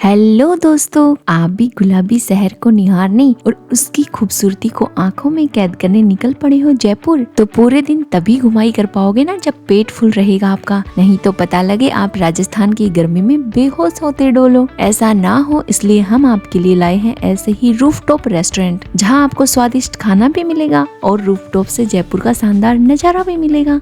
Hello दोस्तों, आप भी गुलाबी शहर को निहारने और उसकी खूबसूरती को आंखों में कैद करने निकल पड़े हो जयपुर। तो पूरे दिन तभी घुमाई कर पाओगे ना जब पेट फुल रहेगा आपका, नहीं तो पता लगे आप राजस्थान की गर्मी में बेहोश होते डोलो। ऐसा ना हो इसलिए हम आपके लिए लाए हैं ऐसे ही रूफटॉप रेस्टोरेंट, जहां आपको स्वादिष्ट खाना भी मिलेगा और रूफटॉप से जयपुर का शानदार नजारा भी मिलेगा।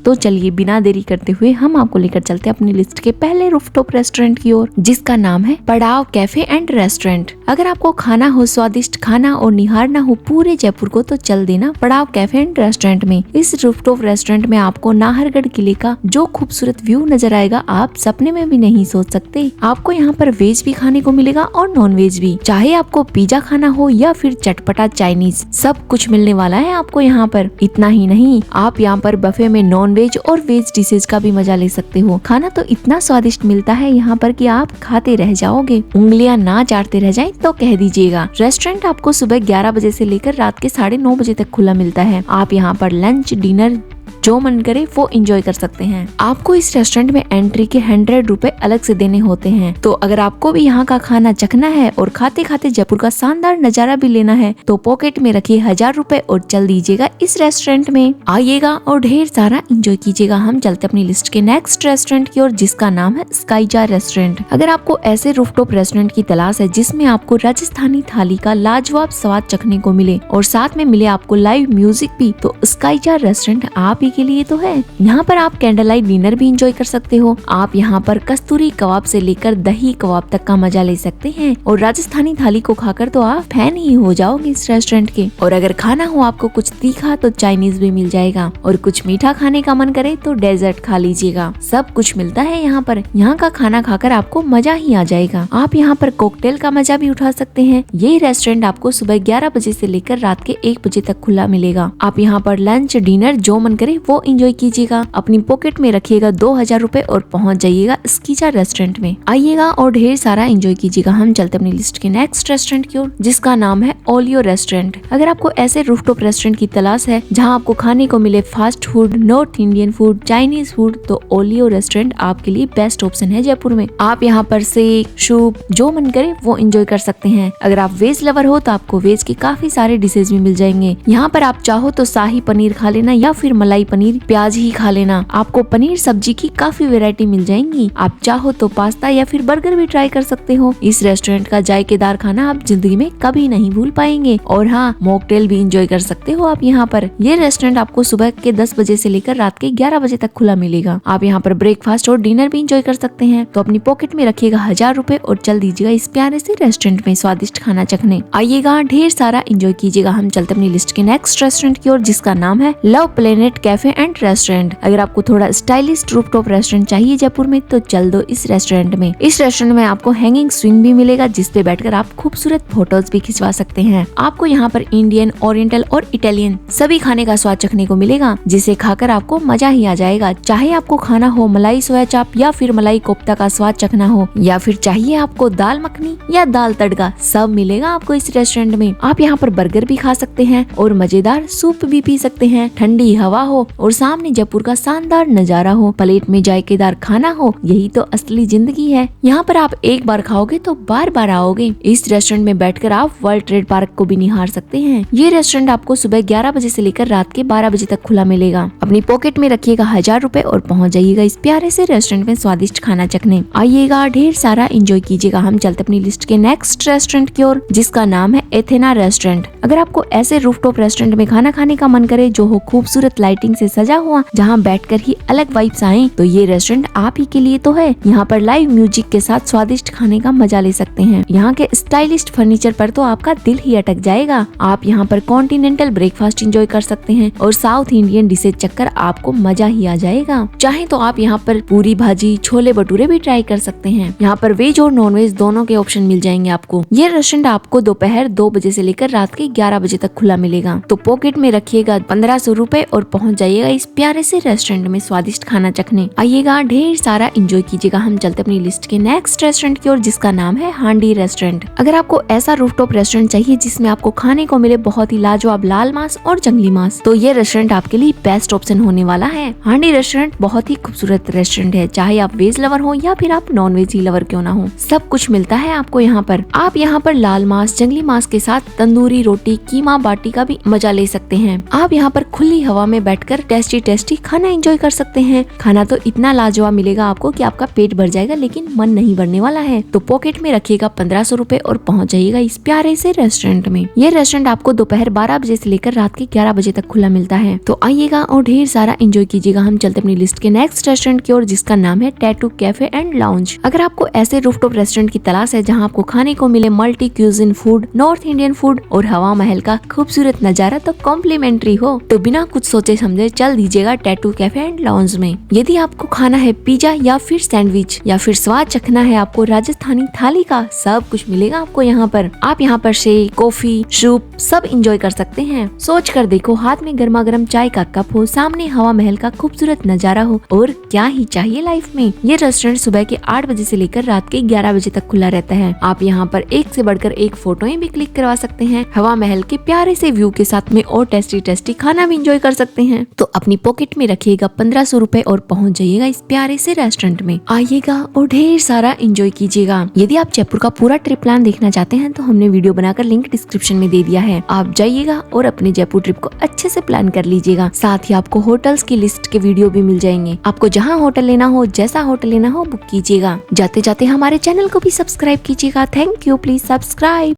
तो चलिए बिना देरी करते हुए हम आपको लेकर चलते हैं अपनी लिस्ट के पहले रूफटॉप रेस्टोरेंट की ओर, जिसका नाम है पड़ाव कैफे एंड रेस्टोरेंट। अगर आपको खाना हो, स्वादिष्ट खाना और निहारना हो पूरे जयपुर को, तो चल देना पड़ाव कैफे एंड रेस्टोरेंट में। इस रूफटॉप रेस्टोरेंट में आपको नाहरगढ़ किले का जो खूबसूरत व्यू नजर आएगा, आप सपने में भी नहीं सोच सकते। आपको यहाँ पर वेज भी खाने को मिलेगा और नॉन वेज भी। चाहे आपको पिज्जा खाना हो या फिर चटपटा चाइनीज, सब कुछ मिलने वाला है आपको यहाँ पर। इतना ही नहीं, आप यहाँ पर बफे में नॉन वेज और वेज डिशेज का भी मजा ले सकते हो। खाना तो इतना स्वादिष्ट मिलता है यहाँ पर कि आप खाते रह जाओगे, उंगलियां ना चाटते रह जाएं तो कह दीजिएगा। रेस्टोरेंट आपको सुबह 11 बजे से लेकर रात के 9:30 बजे तक खुला मिलता है। आप यहाँ पर लंच डिनर जो मन करे वो एंजॉय कर सकते हैं। आपको इस रेस्टोरेंट में एंट्री के 100 रुपए अलग से देने होते हैं। तो अगर आपको भी यहाँ का खाना चखना है और खाते खाते जयपुर का शानदार नजारा भी लेना है, तो पॉकेट में रखिए 1000 रुपए और चल दीजिएगा इस रेस्टोरेंट में। आइएगा और ढेर सारा एंजॉय कीजिएगा। हम चलते अपनी लिस्ट के नेक्स्ट रेस्टोरेंट की ओर, जिसका नाम है स्काईजा रेस्टोरेंट। अगर आपको ऐसे रूफटॉप रेस्टोरेंट की तलाश है जिसमें आपको राजस्थानी थाली का लाजवाब स्वाद चखने को मिले और साथ में मिले आपको लाइव म्यूजिक भी, तो स्काईजा रेस्टोरेंट आप के लिए तो है। यहाँ पर आप कैंडल लाइट डिनर भी एंजॉय कर सकते हो। आप यहाँ पर कस्तूरी कबाब से लेकर दही कबाब तक का मजा ले सकते हैं और राजस्थानी थाली को खाकर तो आप फैन ही हो जाओगे इस रेस्टोरेंट के। और अगर खाना हो आपको कुछ तीखा, तो चाइनीज भी मिल जाएगा और कुछ मीठा खाने का मन करे तो डेजर्ट खा लीजिएगा। सब कुछ मिलता है यहाँ पर। यहाँ का खाना खाकर आपको मजा ही आ जाएगा। आप यहाँ पर कॉकटेल का मजा भी उठा सकते हैं। ये रेस्टोरेंट आपको सुबह 11 बजे से लेकर रात के 1 बजे तक खुला मिलेगा। आप यहाँ पर लंच डिनर जो मन करे वो एंजॉय कीजिएगा। अपनी पॉकेट में रखिएगा 2000 रुपए और पहुंच जाइएगा स्काईजा रेस्टोरेंट में। आइएगा और ढेर सारा एंजॉय कीजिएगा। हम चलते अपनी लिस्ट के नेक्स्ट रेस्टोरेंट की ओर, जिसका नाम है ओलियो रेस्टोरेंट। अगर आपको ऐसे रूफटॉप रेस्टोरेंट की तलाश है जहां आपको खाने को मिले fast food, north Indian food, Chinese food, तो ओलियो रेस्टोरेंट आपके लिए बेस्ट ऑप्शन है जयपुर में। आप यहाँ पर सेक, सूप जो मन करे वो एंजॉय कर सकते हैं। अगर आप वेज लवर हो तो आपको वेज के काफी सारे डिशेज भी मिल जाएंगे। यहाँ पर आप चाहो तो शाही पनीर खा लेना या फिर मलाई पनीर प्याज ही खा लेना। आपको पनीर सब्जी की काफी वैरायटी मिल जाएंगी। आप चाहो तो पास्ता या फिर बर्गर भी ट्राई कर सकते हो। इस रेस्टोरेंट का जायकेदार खाना आप जिंदगी में कभी नहीं भूल पाएंगे। और हाँ, मॉकटेल भी एंजॉय कर सकते हो आप यहाँ पर। ये रेस्टोरेंट आपको सुबह के 10 बजे से लेकर रात के 11 बजे तक खुला मिलेगा। आप यहाँ पर ब्रेकफास्ट और डिनर भी एंजॉय कर सकते हैं। तो अपनी पॉकेट में रखिएगा 1000 रुपए और चल दीजिएगा इस प्यारे से रेस्टोरेंट में स्वादिष्ट खाना चखने। आइएगा, ढेर सारा एंजॉय कीजिएगा। हम चलते अपनी लिस्ट के नेक्स्ट रेस्टोरेंट की ओर, जिसका नाम है love planet cafe and restaurant. अगर आपको थोड़ा स्टाइलिश रूफटॉप रेस्टोरेंट चाहिए जयपुर में, तो चल दो इस रेस्टोरेंट में। इस रेस्टोरेंट में आपको हैंगिंग स्विंग भी मिलेगा, जिसपे बैठकर आप खूबसूरत फोटोज भी खिंचवा सकते हैं। आपको यहाँ पर इंडियन, ओरिएंटल और इटालियन सभी खाने का स्वाद चखने को मिलेगा, जिसे खाकर आपको मजा ही आ जाएगा। चाहे आपको खाना हो मलाई सोया चाप या फिर मलाई कोफ्ता का स्वाद चखना हो, या फिर चाहिए आपको दाल मखनी या दाल तड़का, सब मिलेगा आपको इस रेस्टोरेंट में। आप यहाँ पर बर्गर भी खा सकते हैं और मजेदार सूप भी पी सकते हैं। ठंडी हवा हो और सामने जयपुर का शानदार नजारा हो, प्लेट में जायकेदार खाना हो, यही तो असली जिंदगी है। यहाँ पर आप एक बार खाओगे तो बार बार आओगे। इस रेस्टोरेंट में बैठकर आप वर्ल्ड ट्रेड पार्क को भी निहार सकते हैं। ये रेस्टोरेंट आपको सुबह 11 बजे से लेकर रात के 12 बजे तक खुला मिलेगा। अपनी पॉकेट में रखिएगा 1000 रुपए और पहुंच जाइएगा इस प्यारे से रेस्टोरेंट में स्वादिष्ट खाना चखने। आइएगा, ढेर सारा एंजॉय कीजिएगा। हम चलते अपनी लिस्ट के नेक्स्ट रेस्टोरेंट की ओर, जिसका नाम है एथेना रेस्टोरेंट। अगर आपको ऐसे रूफटॉप रेस्टोरेंट में खाना खाने का मन करे जो हो खूबसूरत लाइटिंग से सजा हुआ, जहाँ बैठकर ही अलग वाइब्स आए, तो ये रेस्टोरेंट आप ही के लिए तो है। यहाँ पर लाइव म्यूजिक के साथ स्वादिष्ट खाने का मजा ले सकते हैं। यहाँ के स्टाइलिश फर्नीचर पर तो आपका दिल ही अटक जाएगा। आप यहाँ पर कॉन्टिनेंटल ब्रेकफास्ट एंजॉय कर सकते हैं और साउथ इंडियन डिशेज चखकर आपको मजा ही आ जाएगा। चाहे तो आप यहाँ पर पूरी भाजी, छोले भटूरे भी ट्राई कर सकते हैं। यहाँ पर वेज और नॉन वेज दोनों के ऑप्शन मिल जाएंगे आपको। ये रेस्टोरेंट आपको दोपहर 2 बजे से लेकर रात के 11 बजे तक खुला मिलेगा। तो पॉकेट में रखिएगा 1500 रुपए और पहुँच जाइए जाइएगा इस प्यारे से रेस्टोरेंट में स्वादिष्ट खाना चखने। आइएगा, ढेर सारा एंजॉय कीजिएगा। हम चलते अपनी लिस्ट के नेक्स्ट रेस्टोरेंट की ओर, जिसका नाम है हांडी रेस्टोरेंट। अगर आपको ऐसा रूफटॉप रेस्टोरेंट चाहिए जिसमें आपको खाने को मिले बहुत ही लाजवाब लाल मांस और जंगली मांस, तो ये रेस्टोरेंट आपके लिए बेस्ट ऑप्शन होने वाला है। हांडी रेस्टोरेंट बहुत ही खूबसूरत रेस्टोरेंट है। चाहे आप वेज लवर हो या फिर आप नॉन वेज ही लवर क्यों ना हो, सब कुछ मिलता है आपको यहाँ पर। आप यहाँ पर लाल मांस, जंगली मांस के साथ तंदूरी रोटी, कीमा बाटी का भी मजा ले सकते हैं। आप यहाँ पर खुली हवा में बैठकर टेस्टी टेस्टी खाना एंजॉय कर सकते हैं। खाना तो इतना लाजवाब मिलेगा आपको कि आपका पेट भर जाएगा, लेकिन मन नहीं भरने वाला है। तो पॉकेट में रखिएगा 1500 रुपए और पहुँच जाइएगा इस प्यारे से रेस्टोरेंट में। ये रेस्टोरेंट आपको दोपहर 12 बजे से लेकर रात के 11 बजे तक खुला मिलता है। तो आइएगा और ढेर सारा एंजॉय कीजिएगा। हम चलते अपनी लिस्ट के नेक्स्ट रेस्टोरेंट की ओर, जिसका नाम है टैटू कैफे एंड लाउंज। अगर आपको ऐसे रूफटॉप रेस्टोरेंट की तलाश है जहां आपको खाने को मिले multi cuisine food, north Indian food और हवा महल का खूबसूरत नजारा तो कॉम्प्लीमेंट्री हो, तो बिना कुछ सोचे समझे चल दीजिएगा टैटू कैफे एंड लाउंज में। यदि आपको खाना है पिज्जा या फिर सैंडविच या फिर स्वाद चखना है आपको राजस्थानी थाली का, सब कुछ मिलेगा आपको यहाँ पर। आप यहाँ पर शेक, कॉफी, सूप सब एंजॉय कर सकते हैं। सोच कर देखो, हाथ में गर्मा गर्म चाय का कप हो, सामने हवा महल का खूबसूरत नजारा हो, और क्या ही चाहिए लाइफ में। ये रेस्टोरेंट सुबह के 8 बजे से लेकर रात के 11 बजे तक खुला रहता है। आप यहाँ पर एक से बढ़कर एक फोटोएं भी क्लिक करवा सकते हैं। हवा महल के प्यारे से व्यू के साथ में और टेस्टी टेस्टी खाना भी एंजॉय कर सकते हैं। तो अपनी पॉकेट में रखिएगा 1500 रुपए और पहुँच जाइएगा इस प्यारे से रेस्टोरेंट में। आइएगा और ढेर सारा एंजॉय कीजिएगा। यदि आप जयपुर का पूरा ट्रिप प्लान देखना चाहते हैं तो हमने वीडियो बनाकर लिंक डिस्क्रिप्शन में दे दिया है। आप जाइएगा और अपने जयपुर ट्रिप को अच्छे से प्लान कर लीजिएगा। साथ ही आपको होटल्स की लिस्ट के वीडियो भी मिल जाएंगे। आपको जहां होटल लेना हो, जैसा होटल लेना हो, बुक कीजिएगा। जाते जाते हमारे चैनल को भी सब्सक्राइब कीजिएगा। Thank you, please subscribe.